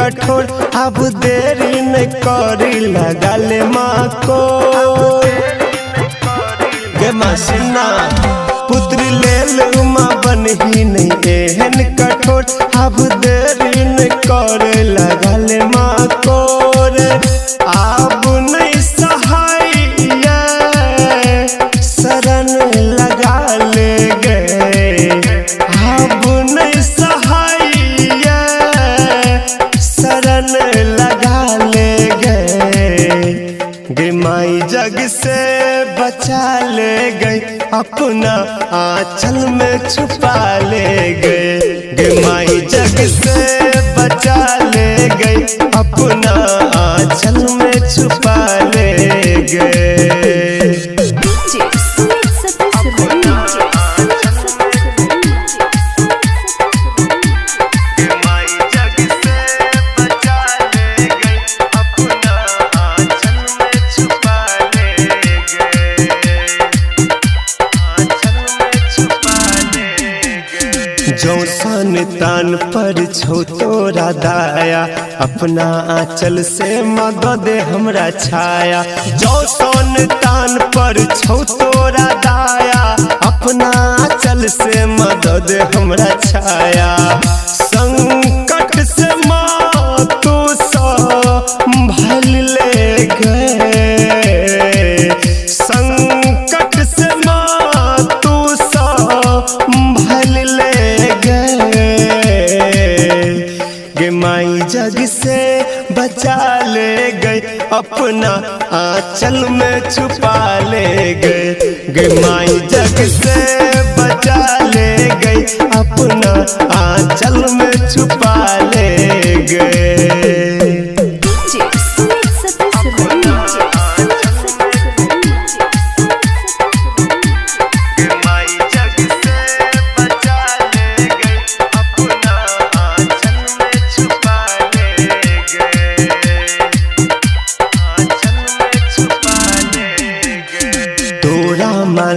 कठोर अब देरी न करी लगल माँ को गे मासना पुत्र लेल माँ बनही नहीं एहन कठोर अब देरी न करे लगल माँ को अब नहीं सहाय शरण लगा ले गए अब नहीं सहाय शरण लगा ले गए गे माई जग से बचा ले गए अपना आंचल में छुपा ले गए गे माई जग से बचा ले गए अपना आंचल में छुपा ले गए। जौसन तान पर छो तोरा दाया अपना आंचल से मदद हमरा छाया जौसन तान पर छो तोरा दाया अपना आंचल से मदद हमरा छाया संकट से माँ तू संभल ले गए संकट से माँ तू संभल ले गे माई जग से बचा ले गए अपना आंचल में छुपा ले गए गे माई जग से बचा ले गए अपना आंचल में छुपा ले गए।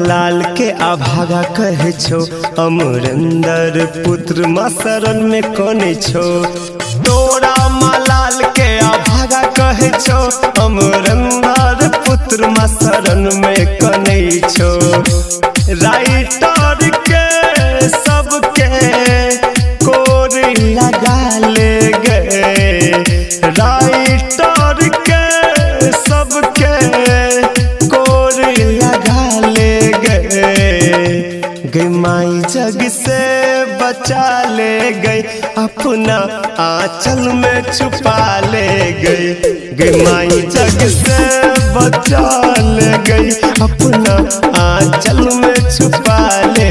लाल के अभागा कहे छो अमरेंद्र पुत्र माँ शरण में कोने छो तोरा मालाल के अभागा कहे छो अमरेंद्र पुत्र माँ शरण में कोने छो राइटर के सबके कोर लगा ले गए राइटर के सबके कोर लगा गे माई जग से बचा ले गए अपना आंचल में छुपा ले गए गे माई जग से बचा ले गए अपना आंचल में छुपा ले